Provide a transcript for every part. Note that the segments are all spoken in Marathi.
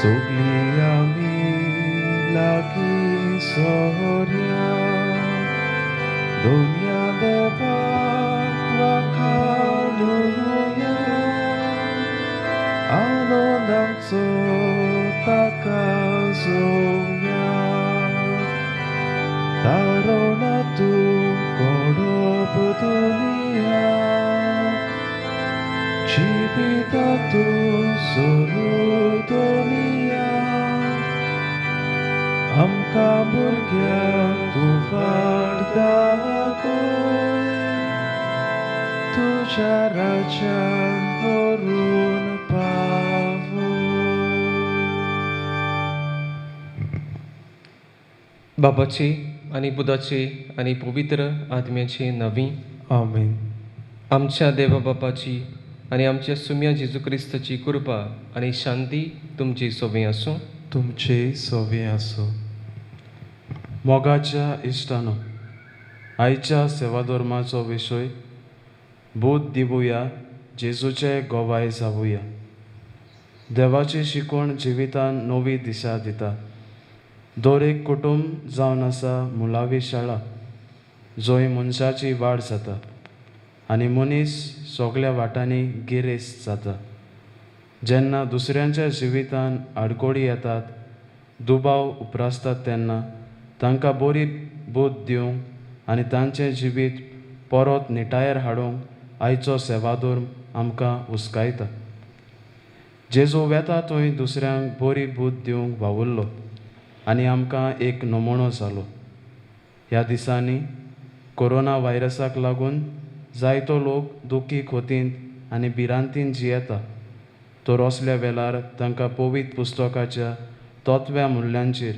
सोगली आमी लागीं सोऱ्या दोनिया देवाक वाखाणुया आनंदांचो ताका जोया तारुणातून कोडप दुनिया जिवितातून सोरू दुनिया आमकां भुरग्यांक तूं वाडदाखय तुज्या राज्यान व्हरून पावय. बापाची आनी पुताची आनी पवित्र आत्म्याची नवी आमेन. आमच्या देवा बापाची आनी आमच्या सुम्या जेजू क्रिस्ताची कृपा आनी शांती तुमची सोबी आसूं. तुमचे सोवे आसूं. मोगाच्या इश्टानो, आयच्या सेवाधर्माचो विशय बोध दिवया, जेजूचे गोवाय जावुया. देवाची शिकवण जिवितान नवी दिशा दिता. दर एक कुटुंब जावन आसा मुलावी शाळा, जंय मनशाची वाड जाता आनी मनीस सगळ्या वाटांनी गिरेस्त जाता. जेन्ना दुसऱ्यांच्या जिवितान आडकोळी येतात, दुबाव उपरासतात तेन्ना तांकां बरी बोध दिवंक आनी तांचें जिवीत परत निटायेर हाडूंक आयचो सेवाधर्म आमकां हुस्कायता. जेजू वेता थंय दुसऱ्यांक बरी बोध दिवंक वावुरलो आनी आमकां एक नमुनो जालो. ह्या दिसांनी कोरोना व्हायरसाक लागून जायतो लोक दुखी खोतींत आनी भिरांतीन जियेता. तर असल्या वेळार तांकां पवित्र पुस्तकाच्या तत्व्या मुल्यांचेर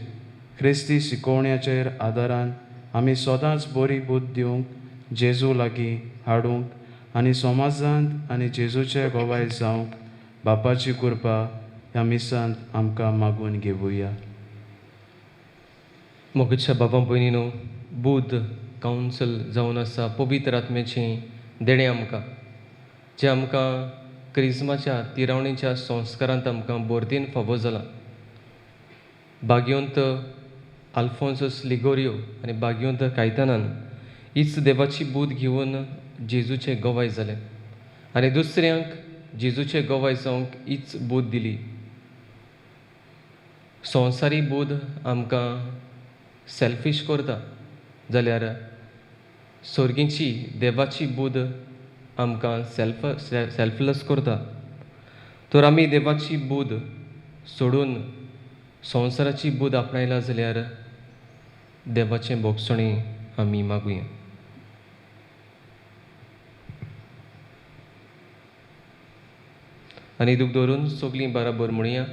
ख्रिस्ती शिकोवण्याचेर आदारान आमी सदांच बरी बोध दिवंक जेजू लागीं हाडूंक आनी समाजांत आनी जेजूचे गोवाय जावंक बापाची कृपा ह्या मिसांत आमकां मागून घेवया. मोगच्या बाबा भयणीनो, बुध कावन्सल जावन आसा पवित्र आत्म्याचें देणें आमकां, जें आमकां क्रिस्माच्या तिरावणेच्या संस्कारांत आमकां बोरतेन फावो जाला. भाग्यवंत आल्फोन्सस लिगोरियो आनी भाग्यवंत कायतानान हीच देवाची बूद घेवन जेजूचे गोवाय जाले आनी दुसऱ्यांक जेजूचे गोवाय जावंक हीच बूद दिली. संवसारी बूद आमकां सेल्फीश करता, जाल्यार सर्गीची देवाची बूद आमकां सेल्फलेस करता. तर आमी देवाची बूद सोडून संवसाराची बूद आपणायला जाल्यार देवाचें भोगसणें आमी मागुया. आनी दूख धरून सगळीं बराबर म्हणुया.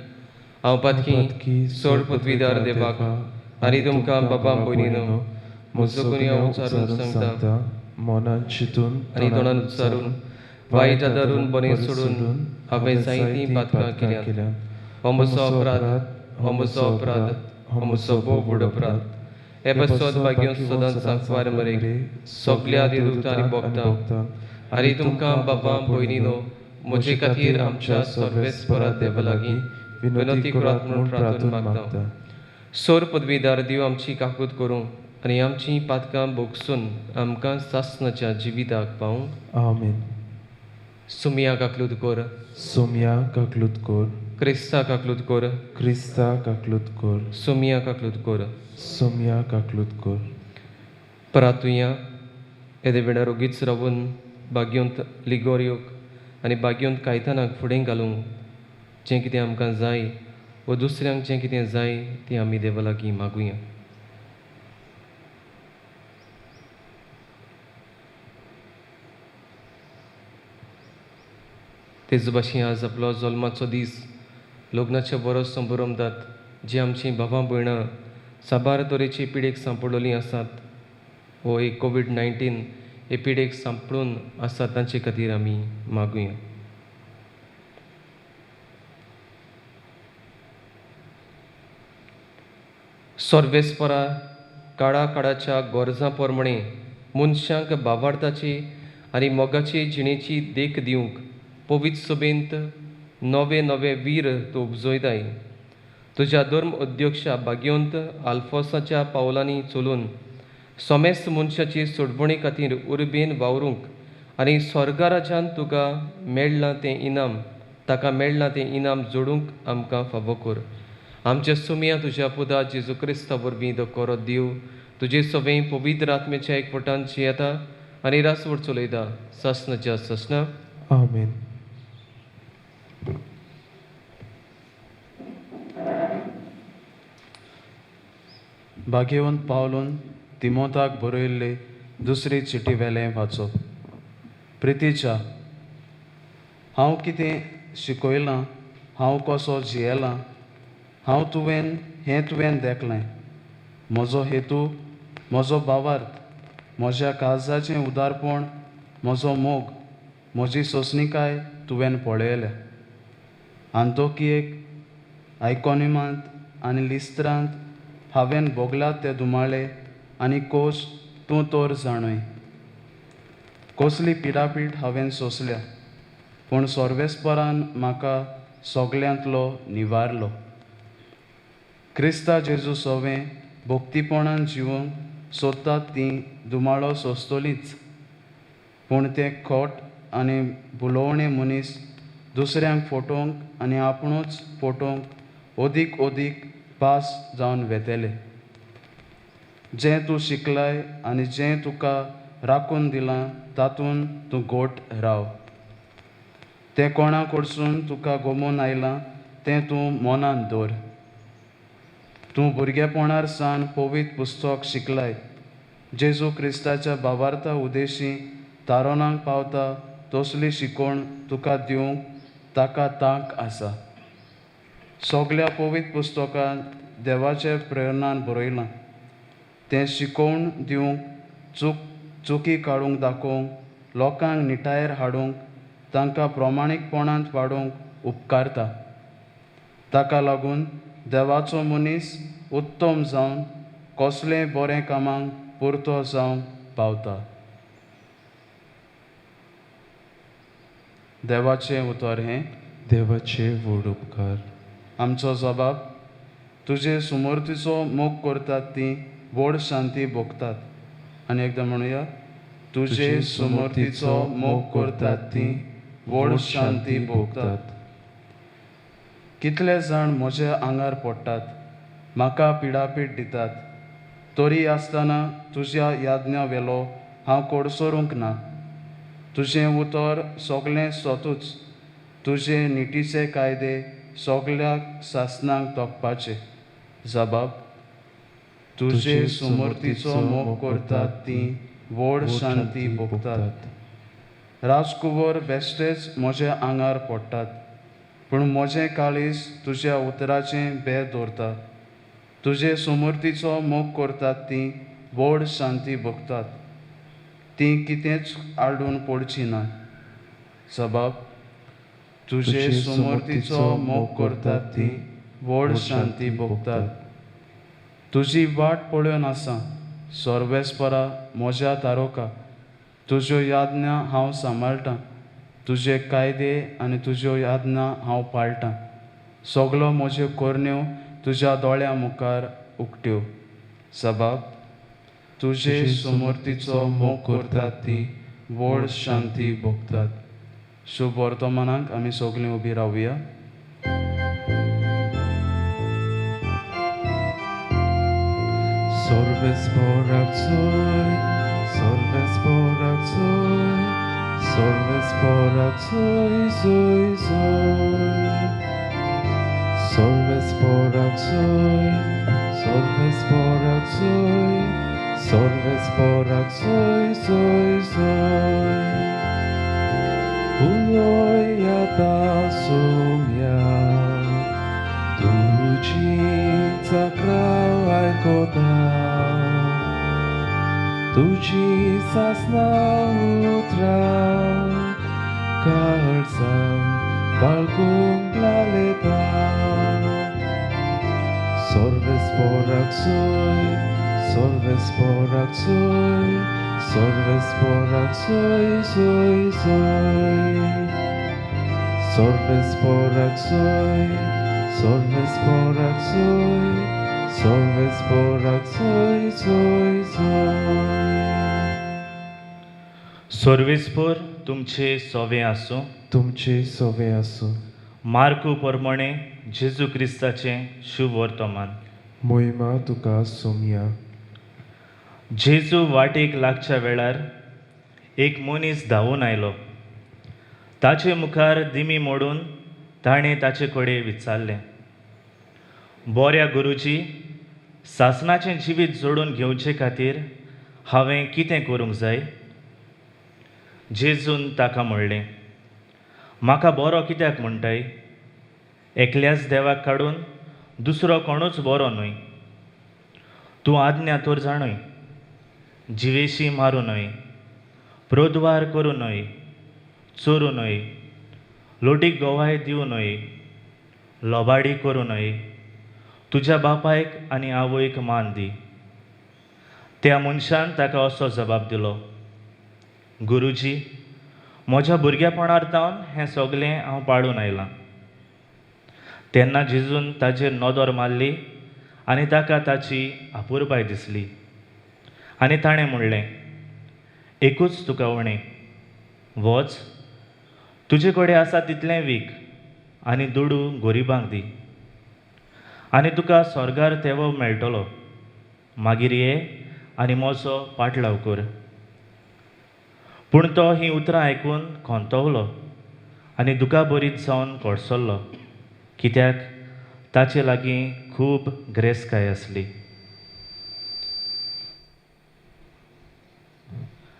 हांव पातकी सोड पदवीदार देवाक आनी तुमकां बाबा भयणीनो म्हजो गुन्या उच्चारून सांगता, मनान चिंतून आनी तोंडान उच्चारून वायट आदारून बरें सोडून हांवें जायतीं पातकां केल्यात. हो म्हजो अपराध, हो म्हजो अपराध, हो म्हजो भोव व्हड अपराध. हे बसत भाग्योन सदांच सांगवार मरे सगल्या देवतांनी भोगता. आनी तुमकां बाबा भयणीनो म्हजे खातीर आमच्या सर्वेस्परा देवा लागीं विनंती करात म्हणून प्रार्थना मागता. सोर पदवीदार देव आमची काकूत करूं आनी आमची पातकां भोगसून आमकां सासणाच्या जिविताक पावूंक. आमेन. सुमिया काकलूत कोर, सोम्या काकलूत कोर, क्रिस्ता काकलूत कोर, क्रिस्ता काकलूत कोर, सुमिया काकलूत कोर. सोम्या काकलूत कोर. परातुया येदे वेळार ओगीच रावून भाग्यवंत लिगोरियोक आनी भाग्यवंत कायतानाक फुडें घालूंक जें कितें आमकां जाय व दुसऱ्यांक जें कितें जाय तें आमी देवा लागीं मागुया. तेच भाशेन आज आपलो जल्माचो दीस लग्नाचे वर्स संभरमतात. जी आमची भावां भयणां साबार तरेची पिडेक सांपडलेलीं आसात वो एक कोवीड-19 हे पिडेक सांपडून आसात तांचे खातीर आमी मागुया. सर्वेस्परा काळा काळाच्या गरजां प्रमाणे मनशांक भावार्थाची आनी मोगाची जिणेची देख दिवंक पवित्र सभेंत नवे नवे वीर तूं उपजयताय तुज्या धर्म अध्यक्षा भाग्यवंत आल्फोसाच्या पावलांनी चलून सोमेस्त मनशाची सोडवणी खातीर उर्बेन वावरूंक आनी स्वर्गा राज्यांत तुका मेळ्ळां तें इनाम ताका मेळ्ळां तें इनाम जोडूंक आमकां फावो कर. आमच्या सुमया तुज्या पुता जेजू क्रिस्ता वरवीं दोकोरो दिव तुजे सवें पवित्र आत्म्याच्या एकवटान जियेता आनी रासवड चलयता ससनाच्या ससना. आमेन. भाग्यवंत पावलून तिमोथाक बरयल्ले दुसरी चिटी वेलें वाचप. प्रितीच्या, हांव कितें शिकयलां, हांव कसो जियेलां, हें तुवें देखलें. म्हजो हेतू, म्हजो भावार्थ, म्हज्या काळजाचें उदारपण, म्हजो मोग, म्हजी सोंसणीकाय तुवें पळयल्या. आंतोकियेक, आयकोनिमांत आनी लिस्त्रांत हांवें भोगलां ते दुमाळे आनी कोश तूं तर जाणय. कसली पिडापीड हांवें सोंसल्या, पूण सोर्वेस्परान म्हाका सोगल्यांतलो निवारलो. क्रिस्ता जेजू सवें भक्तीपणान जिवंक सोदतात तीं दुमाळो सोंसतलींच, पूण ते खोट आनी बुलोवणे मनीस दुसऱ्यांक फटोवंक आनी आपुणूच फटोवंक ओदीक पास जावन वेतेले. जें तूं शिकलाय आनी जें तुका राखून दिलां तातूंत तूं घोट राव. तें कोणा कडसून तुका गमून आयलां तें तूं मनांत दवर. तूं भुरगेपणार सावन पवित्र पुस्तक शिकलाय. जेजू क्रिस्ताच्या भावार्था उद्देशी तारोनाक पावता तसली शिकोवण तुका दिवंक ताका तांक आसा. सोगल्या पवित्र पुस्तकांत देवाचे प्रेरणान बरयलां. तें शिकोवण दिवंक चुकी काडूंक दाखोवंक लोकांक निटायेर हाडूंक तांकां प्रमाणीकपणांत वाडोवंक उपकारता. ताका लागून देवाचो मनीस उत्तम जावन कसलेय बरें कामांक पुरतो जावंक पावता. देवाचें उतर हें. देवाचे व्हड उपकार. आमचो जबाब, तुजे सुमर्तीचो मोग करतात तीं व्हड शांती भोगतात. आनी एकदां म्हणुया, तुजे सुमर्तीचो मोग करतात तीं व्हड शांती भोगतात. कितले जाण म्हज्या आंगार पडटात, म्हाका पिडापीड दितात, तरी आसतना तुज्या याज्ञा वेलो हांव कोडसरूंक ना. तुजें उतर सोगलें सोतूच, तुजे निटीचे कायदे सोगल्याक सासणांक तोखपाचे. जबाब, तुजे सुमर्तीचो मोग करतात तीं व्हड शांती भोगतात. राजकुंवर बेश्टेच म्हज्या आंगार पडटात, पूण म्हजें काळीज तुज्या उतराचें भेर दवरता. तुजे सुमर्तीचो मोग करतात तीं व्हड शांती भोगतात. तीं कितेंच आडून पडचीं ना. जबाब, तुजे सुमर्तीचो मोग करतात तीं व्हड शांती भोगतात. तुजी वाट पळोवन आसा सर्वेस्परा म्हज्या तारोका. तुज्यो याज्ञा हांव सांबाळटां. तुजे कायदे आनी तुज्यो याज्ञा हांव पाळटां. सोगलो म्हज्यो कोरण्यो तुज्या दोळ्या मुखार उक्ट्यो. जबाब, तुजे सुमर्तीचो मोग करतात तीं व्हड शांती भोगतात. शुभ वर्तमानाक आमी सोगलीं उबी रावया. Sorvesporak soy, sorvesporak soy, sorvesporak soy, soy, soy. Sorvesporak soy, sorvesporak soy, sorvesporak soy, soy, soy. Uloy yata sumya, tuji zakrał ajkota. Tuji sasna utra, kalsam balkung laleta. Sorvesporak soy, sorvesporak soy, sorvesporak soy, soy, soy. Sorvesporak soy, Sorvesporak soy, sorvesporak soy, soy, soy. सोर्वेस्पोर तुमचे सोवे आसूं. तुमचे सोवे आसूं. मार्कू प्रमाणे जेजू क्रिस्ताचें शुभ वर्तमान. मोहिमा तुका सोम्या. जेजू वाटेक लागच्या वेळार एक मनीस धांवून आयलो. ताचे मुखार दिमी मोडून ताणें ताचे कडेन विचारलें, बोऱ्या गुरुजी, सासणाचें जिवीत जोडून घेवचे खातीर हांवें कितें करूंक जाय? जेजून ताका म्हणलें, म्हाका बरो कित्याक म्हणटाय? एकल्याच देवाक काडून दुसरो कोणूच बरो न्हय. तूं आज्ञा तर जाणय, जिवेशी मारूं न्हय, प्रोद्वार करूं न्हय, चोरूं न्हय, लोटीक गोवाय दिवं न्हय, लोबाडी करूं न्हय, तुज्या बापायक आनी आवयक मान दी. त्या मनशान ताका असो जबाब दिलो, गुरुजी, म्हज्या भुरगेपणांतावन हें सगलें हांव पाळून आयलां. तेन्ना जेजून ताचेर नदर मारली आनी ताका ताची आपुरबाय दिसली. आनी ताणें म्हणलें, एकूच तुका उणें, वच, तुजे कडेन आसा तितलें वीक आनी दुडू गोरिबांक दी, आनी तुका स्वर्गार तेवो मेळटलो. मागीर ये आनी म्हजो पाटलाव कर. पूण तो हीं उतरां आयकून खोंतवलो आनी दुकाबरीत जावन कोडसरलो, कित्याक ताचे लागीं खूब गिरेस्तकाय आसली.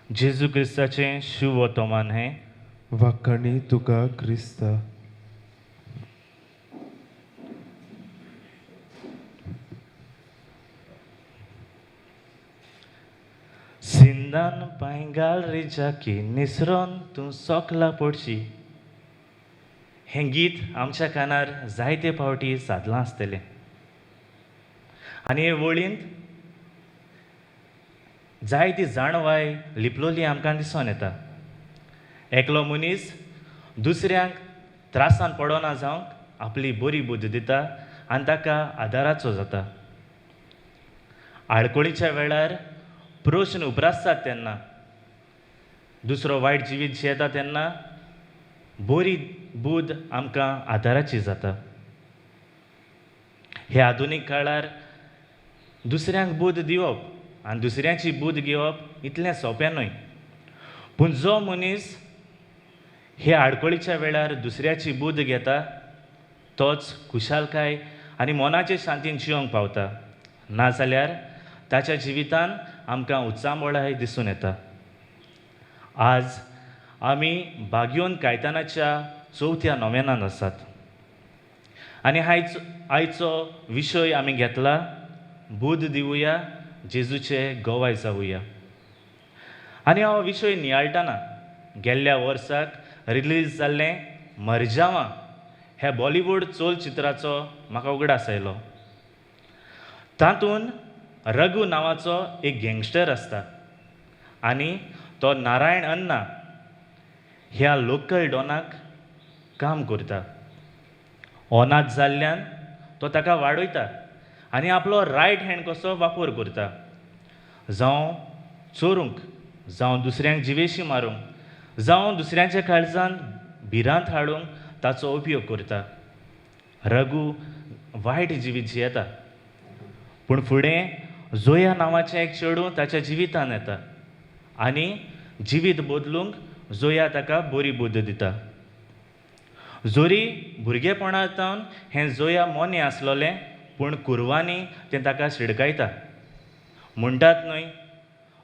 जेजू क्रिस्ताचें शुभ वर्तमान हें. वाखाणी तुका क्रिस्ता. सिंदान पांयगाल रिजा की निसरोन तूं सोकला पडशी. हें गीत आमच्या कानार जायते फावटी सादलां आसतलें. आनी हे वळींत जायती जाणवाय लिपलोली आमकां दिसून येता. एकलो मनीस दुसऱ्यांक त्रासान पडना जावंक आपली बरी बुद्द दिता आनी ताका आदाराचो जाता. आडकोळीच्या वेळार प्रश्न उप्रासतात तेन्ना, दुसरो वायट जिवीत जियेता तेन्ना बरी बुद आमकां आदाराची जाता. हे आधुनीक काळार दुसऱ्यांक बुद दिवप आनी दुसऱ्यांची बुद घेवप इतलें सोंपें न्हय. पूण जो मनीस हे आडकोळीच्या वेळार दुसऱ्याची बुद घेता तोच खुशालकाय आनी मोनाचे शांतीन जियोंक पावता. नाजाल्यार ताच्या जिवितान आमकां उचांबळाय दिसून येता. आज आमी बागयोन कायतानाच्या चवथ्या नोवेनांत आसात आनी आयचो विशय आमी घेतला, बुद दिवया, जेजूचे गोवाय जावुया. आनी हो विशय नियाळटना गेल्ल्या वर्साक रिलीज जाल्लें मरजावां हे बॉलिवूड चलचित्राचो म्हाका उगडास आयलो. तातूंत रघु नांवाचो एक गँगस्टर आसता आनी तो नारायण अन्ना ह्या लोकल डॉनाक काम करता. अनाथ जाल्ल्यान तो ताका वाडयता आनी आपलो रायट हँड कसो वापर करता. जावं चोरूंक, जावं दुसऱ्यांक जिवेशी मारूंक, जावं दुसऱ्यांच्या काळजांत भिरांत हाडूंक ताचो उपयोग करता. रघु वायट जिवीत जियेता. पूण फुडें जोया नांवाचें एक चेडूं ताच्या जिवितांत येता आनी जिवीत बदलूंक जोया ताका बरी बुद्द दिता. जोरी भुरगेपणांतावन हें जोया मोने आसलोलें, पूण कुरवांनी तें ताका शिडकायता. म्हणटात न्हय,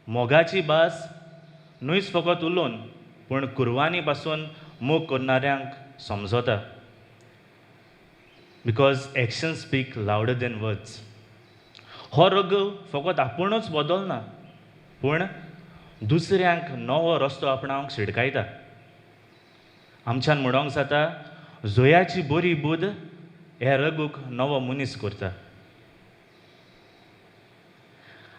मोगाची भास न्हयच फकत उलोवन पूण कुरवांनी पासून मोग करणाऱ्यांक समजता. Because action speak louder than words. हो रघु फकत आपुणूच बदलना पूण दुसऱ्यांक नवो रस्तो आपणावंक शिडकायता. आमच्यान म्हणोंक जाता, जोयाची बरी बुद हे रघुक नवो मनीस करता.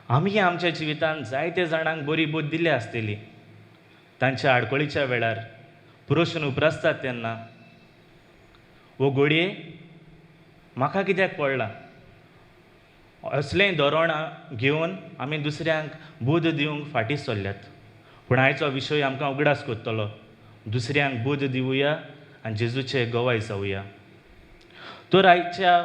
आमी आमच्या जिवितांत जायते जाणांक बरी बुद दिली आसतली. तांच्या आडकोळीच्या वेळार प्रश्न उप्रासतात तेन्ना वो घडये म्हाका कित्याक पडलां असलें धोरण घेवन आमी दुसऱ्यांक बोध दिवंक फाटीं सरल्यात. पूण आयचो विशय आमकां उगडास कोत्तलो. दुसऱ्यांक बोध दिवया आनी जेजूचे गोवाय जावया. तर आयच्या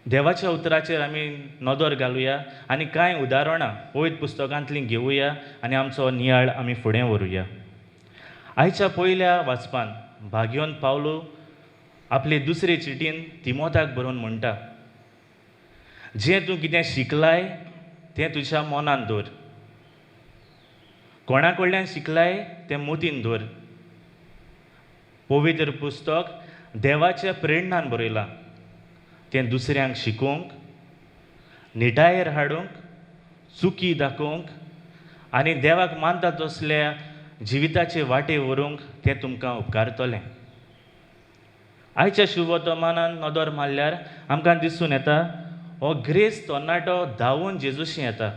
देवाच्या उतराचेर आमी नदर घालुया आनी कांय उदाहरणां पवित्र पुस्तकांतलीं घेवया आनी आमचो नियाळ आमी फुडें व्हरूया. आयच्या पयल्या वाचपान भाग्योन पावलो आपले दुसरे चिटीन तिमोथाक बरोवन म्हणटा, जें तूं कितें शिकलाय तें तुज्या मनान दवर. कोणा कडल्यान शिकलाय तें मोतीन दवर. पवित्र पुस्तक देवाच्या प्रेरणान बरयलां. तें दुसऱ्यांक शिकोवंक, निटायेर हाडूंक, चुकी दाखोवंक आनी देवाक मानता तसल्या जिविताचे वाटे व्हरूंक तें तुमकां उपकारतलें. आयच्या शुभवर्तमानान नदर मारल्यार आमकां दिसून येता हो ग्रेस तरणाटो धांवून जेजूशी येता.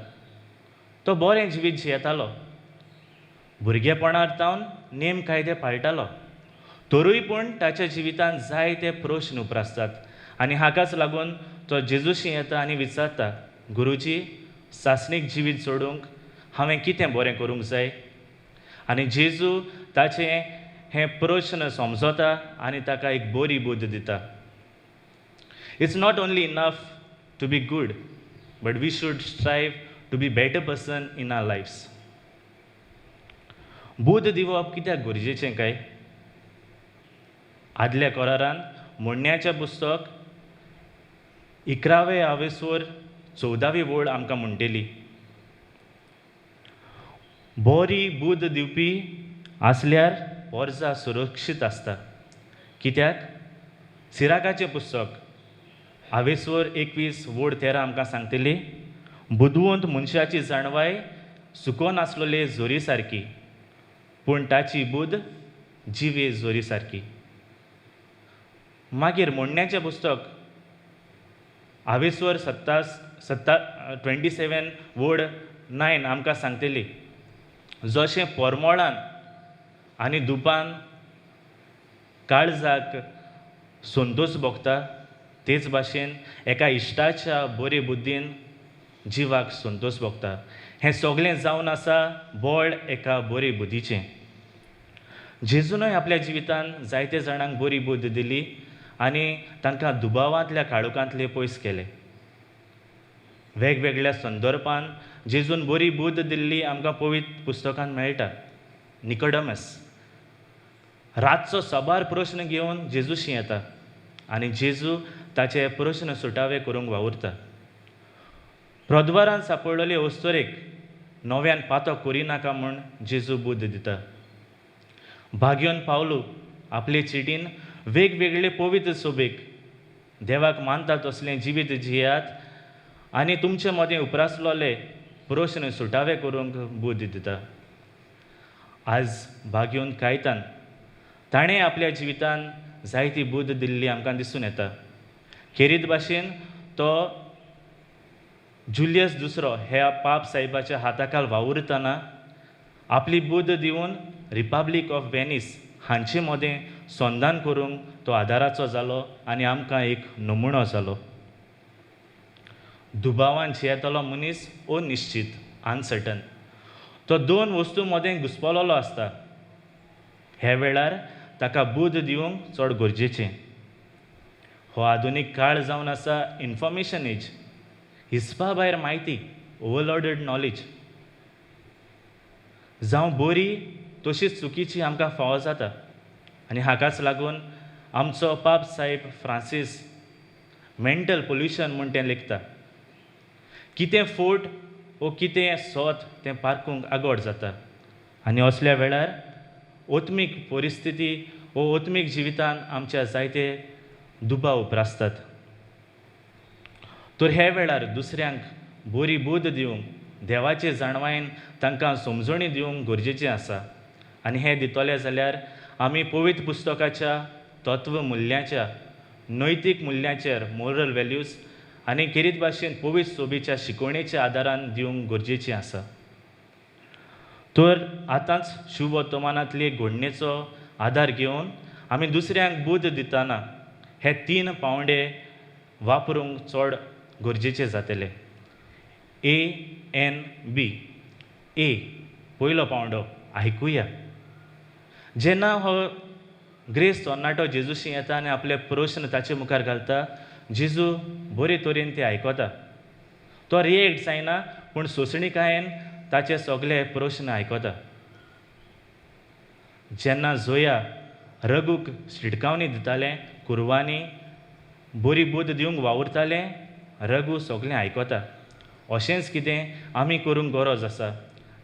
तो बरें जिवीत जियेतालो. भुरगेपणार तावन नेम कायदे पाळटालो. तरूय पूण ताच्या जिवितांत जायते प्रश्न उप्रासतात आनी हाकाच लागून तो जेजूशी येता आनी विचारता, गुरुजी, सासणीक जिवीत सोडूंक हांवें कितें बरें करूंक जाय? आनी जेजू ताचें हें प्रश्न समजता आनी ताका एक बरी बोध दिता. It's not only enough to be good, but we should strive to be better person in our lifes. बोध दिवप कित्याक गरजेचें काय? आदल्या करारान म्हणण्याचें पुस्तक 11वें आवेसवर 14वी ओळ आमकां म्हणटली, बरी बोध दिवपी आसल्यार वर्सां सुरक्षीत आसता. कित्याक? सिराकाचें पुस्तक 21:13 आमकां सांगतली, बुदवंत मनशाची जाणवाय सुकोन आसलोले जोरी सारकी, पूण ताची बूद जिवे जोरी सारकी. मागीर म्हणण्याचें पुस्तक 27:9 आमकां सांगतली, जशें परमळान आनी दुपान काळजाक संतोश भोगता, तेच भाशेन एका इश्टाच्या बरे बुद्दीन जिवाक संतोश भोगता. हें सगळें जावन आसा बळ एका बरे बुद्धीचें. जेजूनय आपल्या जिवितांत जायते जाणांक बरी बुद्द दिली आनी तांकां दुबावांतल्या काळोखांतले पयस केले. वेगवेगळ्या संदर्भान जेजून बरी बुद्द दिल्ली आमकां पवित्र पुस्तकांत मेळटा. निकोडेमस रातचो सबार प्रश्न घेवन जेजूशी येता आनी जेजू ताचे प्रश्न सुटावे करूंक वावुरता. प्रद्वारान सांपडलेले वस्तुरेक नव्यान पातो करिनाका म्हूण जेजू बुद्द दिता. भाग्योन पावलो आपले चिटीन वेगवेगळे पवित्र सोबेक देवाक मानता तसलें जिवीत जियात आनी तुमचे मदें उप्रासलोले प्रश्न सुटावे करूंक बुद्द दिता. आज भाग्योन कायतान ताणें आपल्या जिवितांत जायती बुद्द दिल्ली आमकां दिसून येता. खेरीत भाशेन तो जुलियस दुसरो ह्या पाप साहेबाच्या हाताखाल वावुरतना आपली बुद्द दिवन रिपब्लीक ऑफ व्हेनीस हांचे मदें संधान करूंक तो आदाराचो जालो आनी आमकां एक नमुनो जालो. दुबावान जियेतलो मनीस अनिश्चित, अनसर्टन. तो दोन वस्तू मदें घुस्पलोलो आसता. हे वेळार ताका बुद्द दिवंक चड गरजेचें. हो आधुनीक काळ जावन आसा इन्फॉर्मेशन एज. हिसपा भायर म्हायती, ओवरलोडेड नॉलेज जावं बरी तशीच चुकीची आमकां फावो जाता. आनी हाकाच लागून आमचो पाप साहेब फ्रांसीस मेंटल पोल्युशन म्हूण तें लेखता. कितें फोट वो कितें सोत तें पारखूंक आगोड जाता. आनी असल्या वेळार ओत्मीक परिस्थिती वो ओत्मीक जिवितांत आमच्या जायते दुबाव उप्रासतात. तर हे वेळार दुसऱ्यांक बरी बुद्द दिवंक, देवाचे जाणवायेन तांकां समजणी दिवंक गरजेचें आसा. आनी हें दितले जाल्यार आमी पवित्र पुस्तकाच्या तत्व मुल्यांच्या, नैतीक मुल्यांचेर, मोरल व्हॅल्यूज आनी खेरीत भाशेन पवित्र सोबीच्या शिकवणेच्या आदारान दिवंक गरजेचें आसा. तर आतांच शुभ वर्तमानांतले घडणेचो आदार घेवन आमी दुसऱ्यांक बुद्द दितना हे 3 पावंडे वापरूंक चड गरजेचे जातले. ANB. ए पयलो पावंडो आयकुया. जेन्ना हो ग्रेस्त तरणाटो जेजूशी येता आनी आपले प्रश्न ताचे मुखार घालता, जेजू बरे तरेन ते आयकता. तो रिएक्ट जायना, पूण सोंसणीकायेन ताचे सगळे प्रश्न आयकता. जेन्ना जोया रघूक शिटकावणी दिताले, कुरवांनी बरी बोध दिवंक वावुरताले, रघू सगळें आयकता. अशेंच कितें आमी करूंक गरज आसा.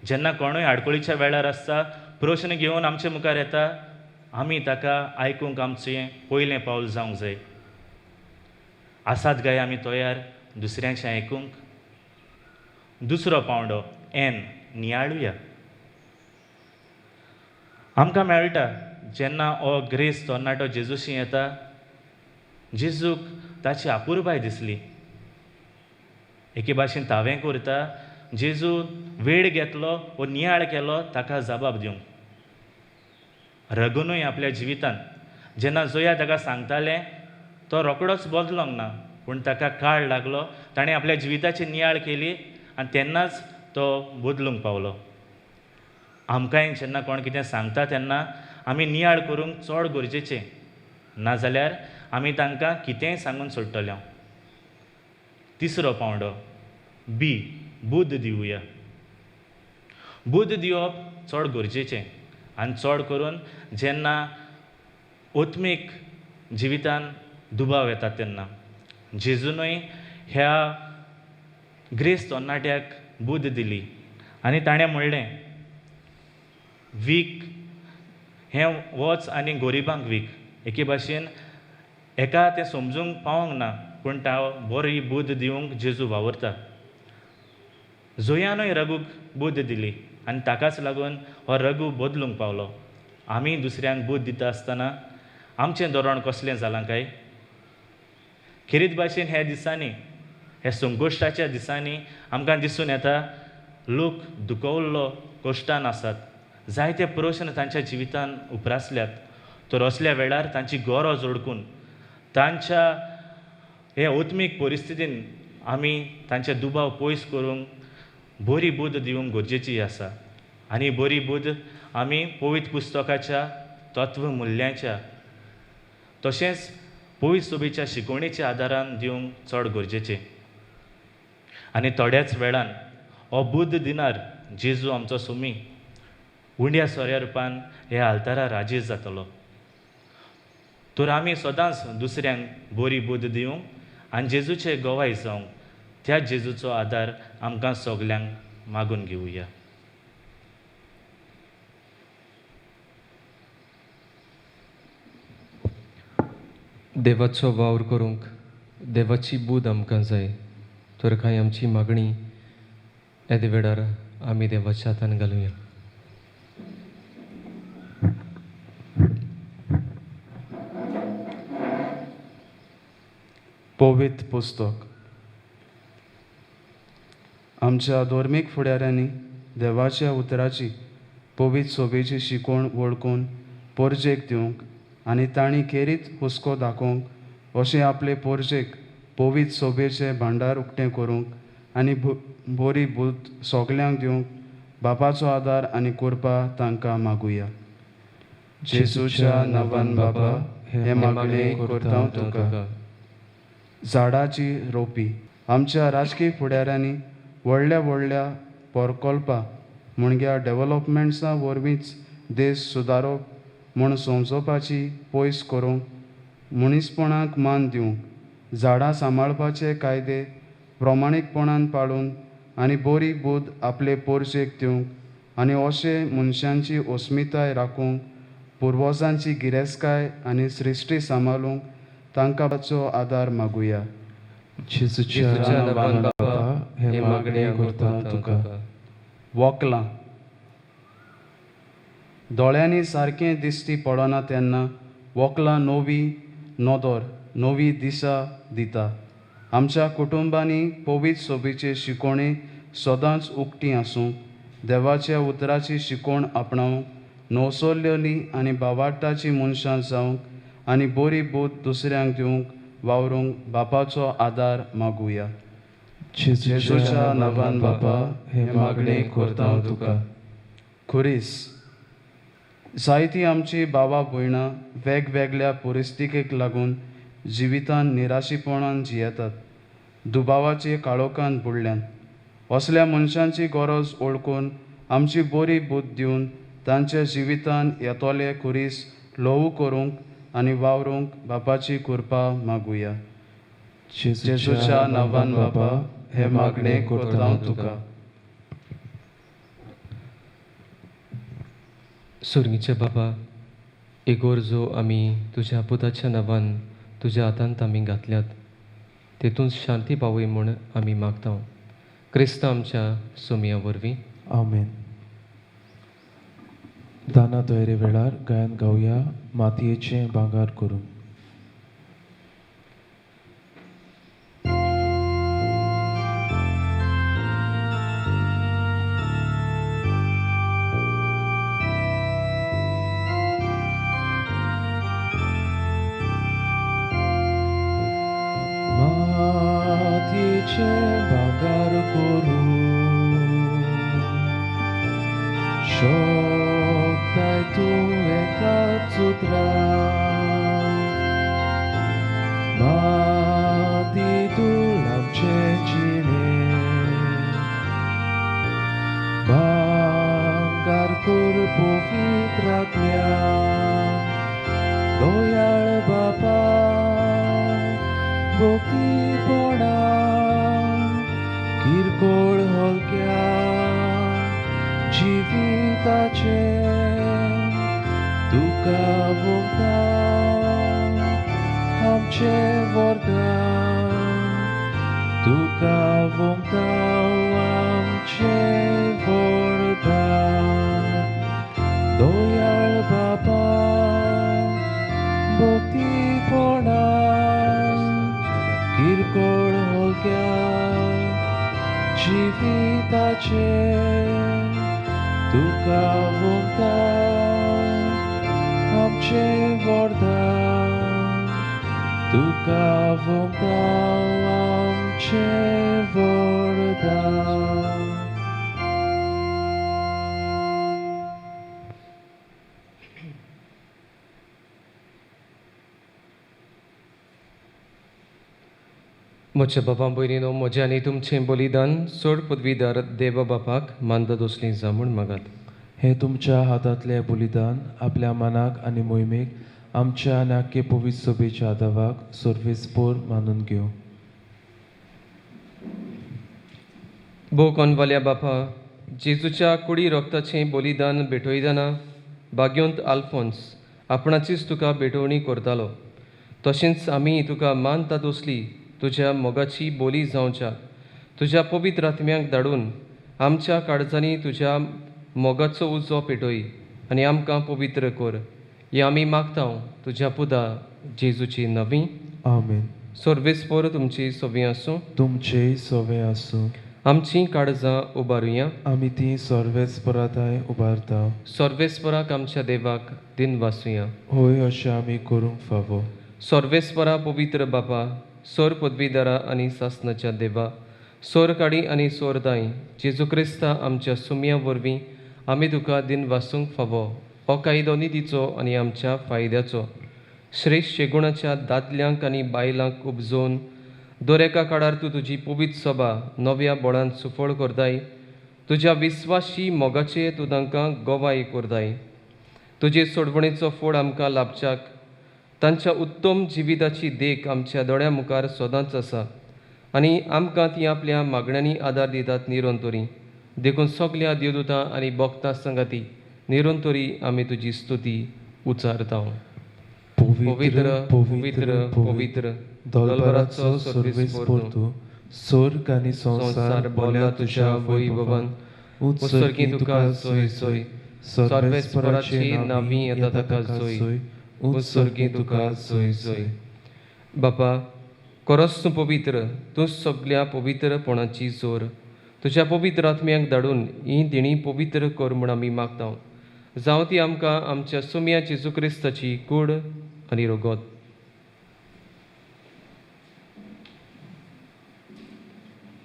जेन्ना कोणूय आडकुळीच्या वेळार आसता, प्रश्न घेवन आमचे मुखार येता, आमी ताका आयकूंक आमचें पयलें पावल जावंक जाय. आसात काय आमी तयार दुसऱ्यांचें आयकूंक? दुसरो पावंडो N. नियाळुया. आमकां मेळटा जेन्ना हो ग्रेस्त तरणाटो जेजूशी येता, जेजूक ताची आपुरबाय दिसली. एके भाशेन तावें करता, जेजू वेळ घेतलो वो नियाळ केलो ताका जबाब दिवंक. रघुनूय आपल्या जिवितांत जेन्ना जोया ताका सांगतालें, तो रोकडोच बदलोंक ना, पूण ताका काळ लागलो. ताणें आपल्या जिविताची नियाळ केली आनी तेन्नाच तो बदलूंक पावलो. आमकांय जेन्ना कोण कितें सांगता तेन्ना आमी नियाळ करूंक चड गरजेचें, नाजाल्यार आमी तांकां कितेंय सांगून सोडटले. तिसरो पावंडो B. बुद्ध दिवया. बुद्ध दिवप चड गरजेचें, आनी चड करून जेन्ना ओत्मीक जिवितान दुबाव येता तेन्ना. जेजूनय ह्या ग्रेस्त तरणाट्याक बुद्ध दिली आनी ताणें म्हणलें, वीक हें वच आनी गोरिबांक वीक. एके भाशेन एका तें समजूंक पावोंक ना, पूण बरी बुद्ध दिवंक जेजू वावुरता. जोयानूय रघूक बुद्ध दिली आनी ताकाच लागून हो रघू बदलूंक पावलो. आमी दुसऱ्यांक बुद्ध दिता आसतना आमचें धोरण कसलें जालां काय? खेरीत भाशेन ह्या दिसांनी, ह्या संकोश्टाच्या दिसांनी आमकां दिसून येता लोक दुखवल्लो कश्टान आसात. जायते प्रश्न तांच्या जिवितान उप्रासल्यात. तर असल्या वेळार तांची गरज ओळखून तांच्या हे ओत्मीक परिस्थितीन आमी तांचे दुबाव पयस करूंक बरी बुद्ध दिवंक गरजेची आसा. आनी बरी बुद्ध आमी पवित्र पुस्तकाच्या तत्व मुल्यांच्या तशेंच पवित्र सभेच्या शिकवणेच्या आदारान दिवंक चड गरजेचें. आनी थोड्याच वेळान हो बुद्ध दिनार जेजू आमचो सुमी उंड्या सोऱ्या रुपान ह्या आल्तारार राजीर जातलो. तर आमी सदांच दुसऱ्यांक बरी बुद्ध दिवंक आनी जेजूचे गोवाय जावंक त्या जेजूचो आदार आमकां सगल्यांक मागून घेवया. देवाचो वावर करूंक देवाची बूद आमकां जाय. तर कांय आमची मागणी येदे वेळार आमी देवाच्या हातान घालुया. पवित्र पुस्तक. आमच्या धर्मीक फुडाऱ्यांनी देवाच्या उतराची पवित्र सभेची शिकवण वळखून पोरजेक दिवंक आनी तांणी खेरीत हुस्को दाखोवंक अशें आपले पोरजेक पवित्र सभेचे भांडार उक्तें करूंक आनी बरी बुद्ध सगल्यांक दिवंक बापाचो आदार आनी कृपा तांकां मागुया. जेजूच्या नांवान बाबा हे मागणें करता तुका. झाडाची रोपी. आमच्या राजकीय फुडाऱ्यांनी व्हडल्या व्हडल्या प्रकल्पां म्हणजे डेव्हलपमेंट्सा वरवींच देश सुदारप म्हूण समजोवपाची पयस करूंक, मनीसपणाक मान दिवंक, झाडां सांबाळपाचे कायदे प्रमाणीकपणान पाळून आनी बरी बुद्ध आपले पोरजेक दिवंक आनी अशे मनशांची अस्मिताय राखूंक, पुर्वजांची गिरेस्तकाय आनी सृश्टी सांबाळूंक तांकांचो आदार मागुया. जेजूच्या नांवान बाबा हे मागणें करता तुका. वक्लां. दोळ्यांनी सारकें दिश्टी पडना तेन्ना वक्लां नवी नदर, नवी दिशा दिता. आमच्या कुटुंबांनी पवित्र सभेचे शिकवणे सदांच उक्ती आसूं, देवाच्या उतराची शिकवण आपणावंक, नवसोल्लेलीं आनी भावार्थाची मनशां जावंक आनी बरी बूद दुसऱ्यांक दिवंक वावरूंक बापाचो आदार मागुया. जेजूच्या नांवान बापा हे मागणे करता हांव तुका. खुरीस जायतीं आमची भावां भयणां वेगवेगळ्या परिस्थितीक लागून जिवितांत निराशीपणान जियेतात, दुबावाची काळोखांत बुडल्यान. असल्या मनशांची गरज ओळखून आमची बरी बूद दिवन तांच्या जिवितांत येतोले खुरीस ल्हवू करूंक आनी वावरूंक बापाची कृपा मागुया. जेजूच्या नांवान बापा हे मागणे करता हांव तुका. सुर्गीचे बाबा, इगोर्जो आमी तुज्या पुताच्या नांवान तुज्या हातांत आमी घातल्यात, तेतून शांती पावय म्हूण आमी मागता. क्रिस्त आमच्या सोमया वरवीं. आमेन. दाना तोयरे वेळार गायन गावया मातयेचें भांगार करून. भांगार करून शोकताय तूं एकाच उतरां, मातयेंतून आमचें जिणें भांगार कर पवित्र आत्म्यान. दोयाळ बापा भक्तीपणान किरकोळ हलक्या जिविताचे तुका वंता आमचे वरदान. तुका वंता आमचे वरदान. दोयाळ बापा भक्तीपणान किरकोळ हलक्या जिविताचे तुका वंता आमचे वरदान. तुका वंता आमचे वरदान. म्हज्या बाबा भयणीनो, म्हजें आनी तुमचें बलिदान सोड पदवीदार देवा बापाक मानद दोसली जा म्हूण मागात. हे तुमच्या हातांतलें बलिदान आपल्या मनाक आनी मोहिमेक आमच्या आनी आख्खे पवित्र सभेच्या आदावाक सर्वेस्पोर मानून घेवं. भोव कोनवाल्या बापा, जेजूच्या कुडी रोगताचें बलिदान भेटयतना भाग्योंत आल्फोन्स आपणाचीच तुका भेटवणी करतालो. तशेंच आमी तुका मानता दोसली तुज्या मोगाची बोली जावच्या तुज्या पवित्र आत्म्याक धाडून आमच्या काळजांनी तुज्या मोगाचो उजो पेटय आनी आमकां पवित्र कर. हें आमी मागता तुज्या पुता जेजूची नवी. आमेन. सर्वेस्पोर तुमची सवी आसूं. तुमचे सवे आसूं. आमचीं काळजां उबारुया. आमी ती सर्वेस्पराताय उबारता. सर्वेस्पराक आमच्या देवाक दिन वासुया. होय अशें आमी करूंक फावो. सर्वेस्परा पवित्र बापा, सोर पदवीदारा आनी सासणाच्या देवा, सोर काडी आनी सोरदाय जेजू क्रिस्ता आमच्या सुम्या वरवीं आमी तुका दिन वासूंक फावो. हो कायदो नितीचो आनी आमच्या फायद्याचो. श्रेश्ठ शेगुणाच्या दादल्यांक आनी बायलांक उपजोवन दोरेका काळार तूं तुजी पवित्र सभा नव्या बळान सुफळ करताय. तुज्या विस्वाशी मोगाचे तूं तांकां गोवाय करताय. तुजे सोडवणेचो फळ आमकां लाभच्याक तांच्या उत्तम जिविताची देख आमच्या दोळ्या मुखार सदांच आसा आनी आमकां ती आपल्या मागण्यांनी आदार दितात निरंतरी. देखून सगल्या देवदूतां आनी भक्तां संगाती निरंतरी आमी तुजी स्तुती उचारता. पवित्र पवित्र पवित्र दलबराचो सर्वेस्पोर तूं, स्वर्ग आनी संसार बोल्या तुज्या वैभवान. उत्सर्गी तुका सोय सोय, सर्वेस्पराची नांवीं येता ताका सोय. उत्सर्गी तुका सोय सोय. बापा, खरोच तूं पवित्र, तूं सगल्या पवित्रपणाची जोर. तुज्या पवित्र आत्म्याक धाडून ही दिणी पवित्र कर म्हूण आमी मागता. जावं ती आमकां आमच्या सुम्या जेजू क्रिस्ताची कूड आनी रोगोत.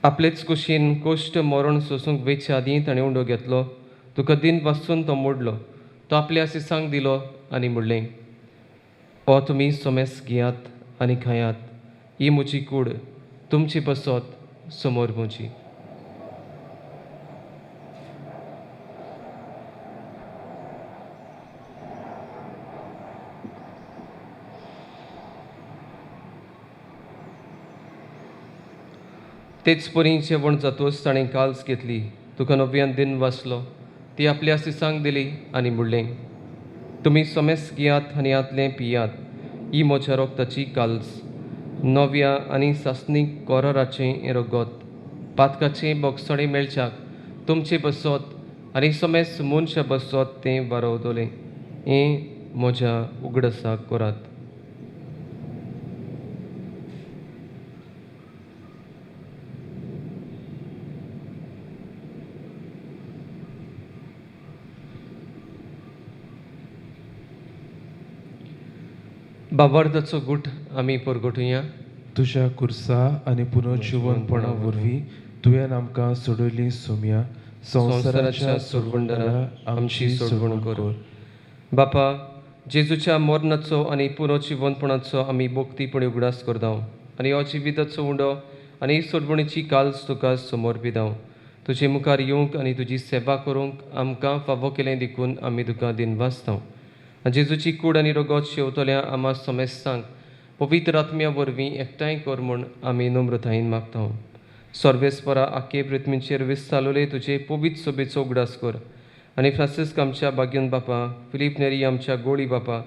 आपलेच कुशीन कोश्ट मरण सोसूंक वेचे आदीं ताणें उंडो घेतलो. तुका दिन वाचून तो मोडलो. तो आपल्या सिसांक दिलो आनी म्हणलें, हो तुमी सोमेस घेयात आनी खायात. ही म्हजी कूड. तुमची बसत समोर म्हजी. तेच परी जेवण जातूच ताणें काल्स घेतली. तुका नव्यान दिन वाचलो. ती आपल्या सिसांक दिली आनी म्हणलें, तुमी सोमेस घेयात आनी आदलें पियात. ही म्हज्या रोगताची काल्स. नव्या आनी सासणीक कोराराचें हें रगत. पातकाचें बोगसणें मेळच्याक तुमचे बसत आनी सोमेस मनशां बसत तें वारवतलें. हें म्हज्या उगडसाक करात. बाबार्दाचो गूट आमी परगटुया. तुज्या कुर्सा आनी पुनर्जीवनपणा वरवीं तुवें आमकां सोडयली सुम्या. संवसाराच्या सोडवंडरा आमची सोडवण कर. बापा, जेजूच्या मरणाचो आनी पुनर्जीवनपणाचो आमी भोक्तीपणी उगडास करतांव आनी हो जिविताचो उंडो आनी सोडवणीची काल्स तुका समर्पितांव. तुजे मुखार येवंक आनी तुजी सेवा करूंक आमकां फावो केलें देखून आमी तुका दिनवासतांव. जेजूची कूड आनी रगत शेवतल्या आमा सोमेस्तांक पवित्र आत्म्या वरवीं एकठांय कर म्हूण आमी नम्रतायेन मागतांव. सर्वेस्परा आख्खे पृथ्वीचेर विस्तारलोले तुजे पवित्र सोबेचो उगडास कर आनी फ्रांसिस्क आमच्या बाग्यन बापा, फिलीप नेरी आमच्या गोळी बापा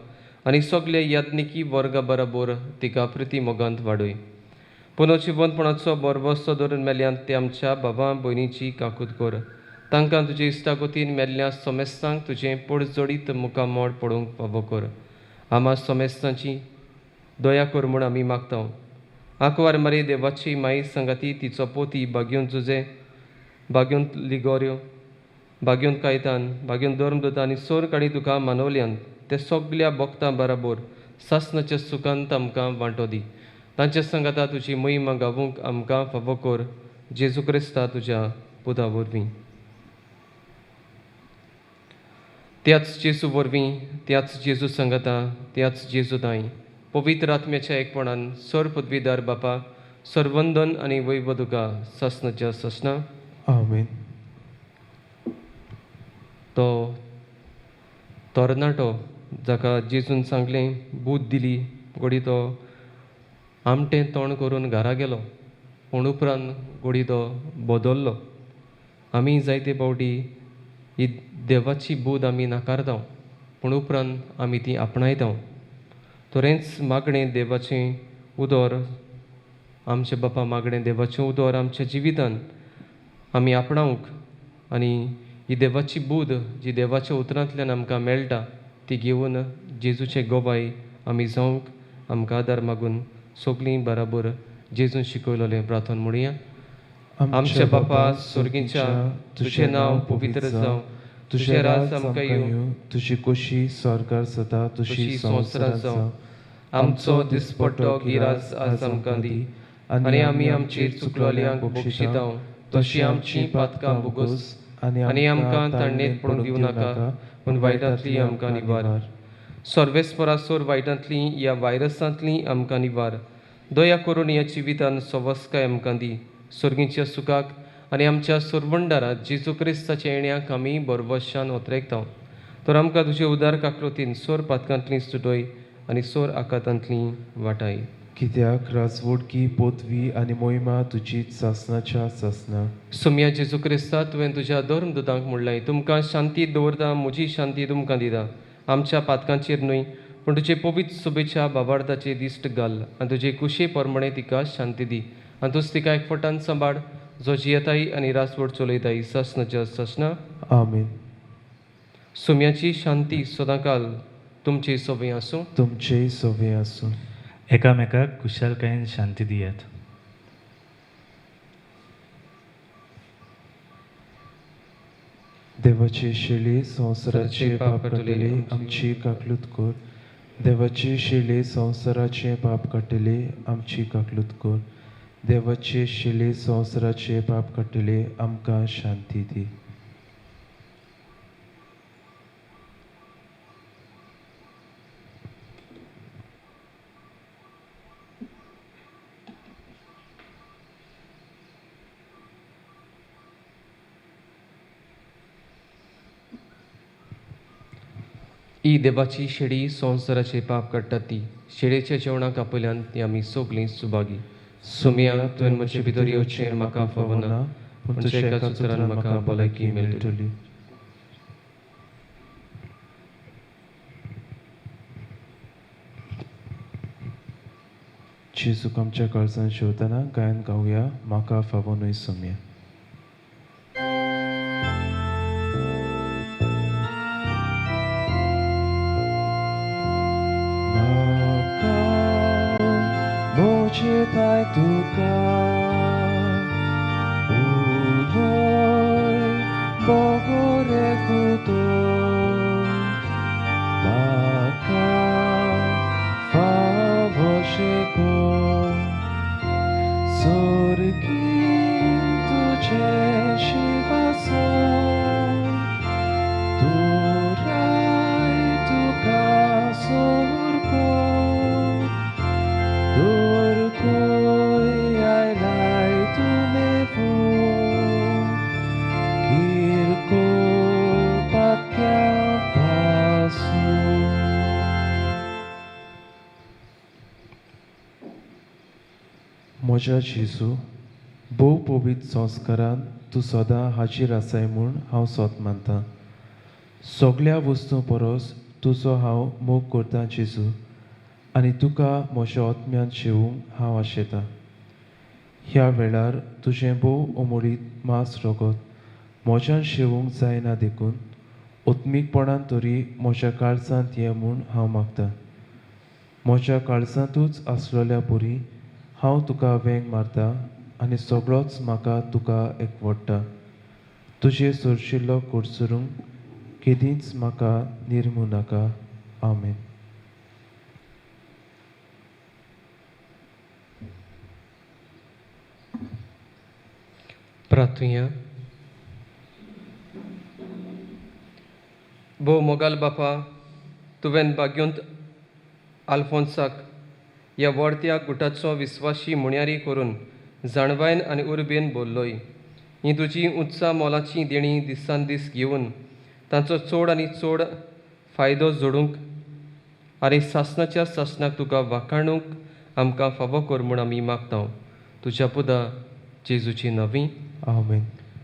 आनी सगळे याज्ञिकी वर्गा बरोबर तिका प्रिती मोगांत वाडय. पुनर्जीवनपणाचो बरवस्तो धरून मेल्यांत ते आमच्या भावां भयणीची काकूत कर. तांकां तुजे इश्टागतीन मेल्ल्या सोमेस्तांक तुजें पडजडीत मुखामोड पडोवंक फावो कर. आमा सोमेस्तांची दया कर म्हूण आमी मागतांव. आंकवार मारी देवाची माई संगाती तिचो पोती बाग्योन जुजे, बाग्योन लिगोऱ्यो, बाग्योन कायतान, बाग्योन धर्मदूत आनी सोर काडी तुका मानवल्यांत ते सगळ्या भक्तां बरोबर सासणाच्या सुखांत आमकां वांटो दी. तांच्या संगाता तुजी महिमा गावूंक आमकां फावो कर. जेजू क्रिस्ता तुज्या पुता वरवीं. त्याच जेजू वरवीं, त्याच जेजू संगता, त्याच जेजू दाय पवित्र आत्म्याच्या एकपणान सर पदवीदार बापा सर्वंदन आनी वैभव तुका सासणाच्या सासणा. आमेन. तो तरणाटो जाका जेजून सांगलें बूद दिली घोडी तो आमटें तोंड करून घरा गेलो. पूण उपरांत घोडी तो बदल्लो. आमी जायते फावटी ही देवाची बूद आमी नाकारतांव पूण उपरांत आमी ती आपणायतांव. तोरेंच मागणें देवाचें उदोर आमचे बापा मागणें देवाचें उदोर आमच्या जिवितान आमी आपणावंक आनी ही देवाची बूद जी देवाच्या उतरांतल्यान आमकां मेळटा ती घेवन जेजूचें गोबाय आमी जावंक आमकां आदार मागून सगळीं बराबर जेजून शिकयलोलें प्रार्थना म्हणुया. आमच्या बापा सुर्गीच्या तुजें नांव पवित्र जावं. तुजें राज आमकां येवं. तुजी खोशी स्वर्गार जाता तशी संवसारांत जावं. आमचो दिसपट्टो गिरास आज आमकां दी आनी आमी आमचेर चुकलोल्यांक बक्षितांव तशी आमची पातकां बोगोस आनी आमकां ताणणेत पडूंक दिवं नाका पूण वायटांतली आमकां निवार. सर्वेस्परासोर वायटांतली ह्या वायरसांतली आमकां निवार. दया करून ह्या जिवितान सवस्काय आमकां दी. सुर्गीच्या सुखाक आनी आमच्या सुरवंडारा जेजू क्रिस्ताच्या येण्याक आमी बरवशान ओतरेकतांव. तर आमकां तुजे उदार काकलोतीन सोर पातकांतली सुटय आनी सोर आकांतांतली वाटाय. कित्याक राजवडकी पोतवी आनी मोहिमा तुजीच सासणाच्या सासना. सुम्या जेजू क्रिस्ता तुवें तुज्या धर्मदुतांक म्हणलें तुमकां शांती दवरता म्हजी शांती तुमकां दिता. आमच्या पातकांचेर न्हय पूण तुजे पवित्र सुबेच्या बाबार्दाचे दिश्ट घाल आनी तुजे कुशे प्रमाणे तिका शांती दी आनी तुज तिका एकवटान सांबाळ जो जियेताय आनी राजवट चलयताय सासणाच्या सासना. आमेन. सुम्याची शांती सदांकाल तुमचे सोबे आसूं. तुमचेय सोबे आसूं. एकामेकाक कुशलकायेन शांती दियात. देवाचे शेळी संवसाराचे पाप काडलेली आमची काकलूत कर. देवाचे शिले संवसाराचे पाप काटिले आमची काकलूत कर. देवाचे शिले संवसाराचे पाप काटिले आमकां शांती दी. ही देवाची शेळी संवसाराचे पाप काडटा ती. शेळेच्या जेवणाक आपल्यान ती आमी सगळीं सुभागी. सुम्या तुवें म्हजे भितर येवचेर म्हाका फावो ना, पूण तुज्या एकाच उतरान म्हाका भलायकी मेळटली. जेजूक आमच्या काळजान शेवताना गायन गावया म्हाका फावो न्हय Saumya. Czytaj tuka, uloj Bogoreku to, maka fawoszego, sorgin tu cieszywa są, turaj tuka sorgo, Dorkoi ai lai tu me fu kirko patya pasu. म्हज्या जेजू भोव पवित्र संस्कारान तूं सदां हाजीर आसाय म्हूण हांव सोत मानतां. सगळ्या वस्तू परस तुजो हांव मोग करतां जेजू, आनी तुका म्हज्या आत्म्यान शेवूंक हांव आशेतां. ह्या वेळार तुजें भोव अमोलीत मांस रगत म्हज्यान शेवूंक जायना देखून ओत्मीकपणान तरी म्हज्या काळजांत ये म्हूण हांव मागतां. म्हज्या काळजांतूच आसलेल्या बरी हांव तुका वेंग मारतां आनी सगळोच म्हाका तुका एकवडटा. तुजे सोरशिल्लो कोडसरूंक केदींच म्हाका निर्मू नाका. आमेन. प्रार्थुया. भोव मोगाल बापा, तुवें भाग्योंत आल्फोन्साक ह्या वडत्या गुटाचो विस्वासी मुण्यारी करून जाणवायन आनी उर्बेन बोल्लोय. ही तुजी उत्साह मोलाची देणी दिसान दीस घेवन तांचो चड आनी चड फायदो जोडूंक आनी सासणाच्या सासणाक तुका वाखाणूंक आमकां फावो कर म्हूण आमी मागतां. तुज्या पुदा जेजूची नवी. आमेन.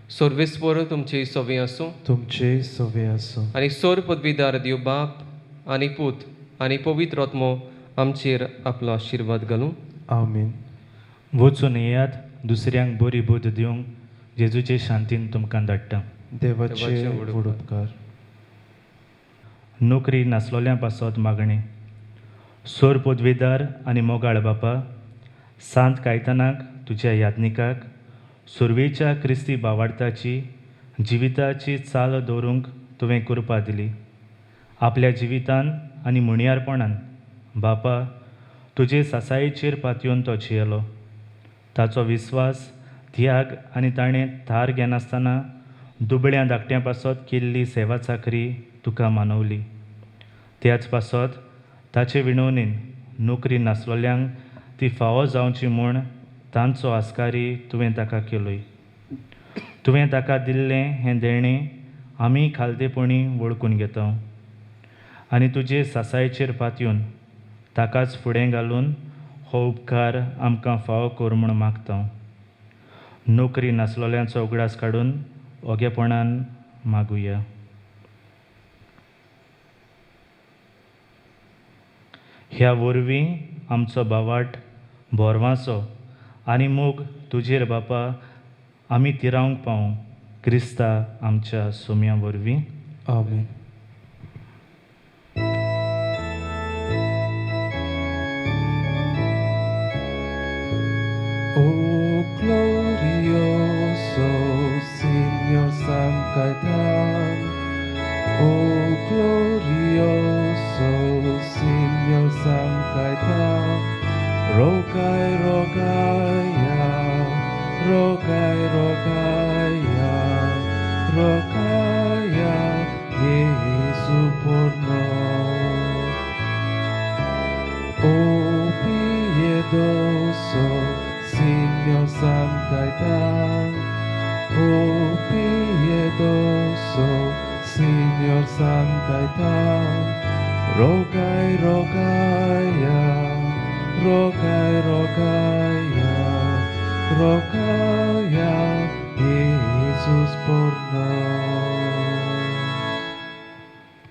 सोर्वेस्पर तुमचे सवे आसूं. तुमचे सवे आसूं. आनी सोर पदवीदार देव बाप आनी पूत आनी पवित्र आत्मो आमचेर आपलो आशिर्वाद घालूं. आमेन. वचून येयात, दुसऱ्यांक बरी बोध दिवंक जेजूचे शांतीन तुमकां धाडटा. देवाचे व्हड उपकार. नोकरी नासलोल्या पासत मागणी. सोर पदवीदार आनी मोगाळ बापा, सांत कायतानाक तुज्या यादनिकाक सुरवेच्या क्रिस्ती भावार्थाची जिविताची चाल दवरूंक तुवें कृपा दिली. आपल्या जिवितान आनी मुणयारपणान बापा तुजे सासायेचेर पातयेवन तो जियेलो. ताचो विस्वास, त्याग आनी ताणें थार घेनासतना दुबळ्या धाकट्यां पासत केल्ली सेवा चाकरी तुका मानवली. त्याच पासत ताचे विणवणेन नोकरी नासलोल्यांक ती फावो जावची म्हूण तांचो आस्कारी तुवें ताका केलोय. तुवें ताका दिल्लें हें देणें आमी खालतेपणी वळखून घेता आनी तुजे सासायेचेर पातयेवन ताकाच फुडें घालून हो उपकार आमकां फावो कर म्हूण मागता. नोकरी नासलोल्यांचो उगडास काडून ओगेपणान मागुया. ह्या वरवीं आमचो बावाट बोरवांचो आनी मोग तुजेर बापा आमी तिरावंक पावूं. क्रिस्ता आमच्या सोम्या वरवीं. आमेन. O glorioso Señor San Caetán, O glorioso Señor Rogaj, rogaja, rogaj, rogaja, rogaja, Jezu por nos. Oh, piedoso, Signor San Gaetan, oh, piedoso, Signor San Gaetan, rogaj, rogaja, rogaj, rogaja, rogaja, Jezus por nas.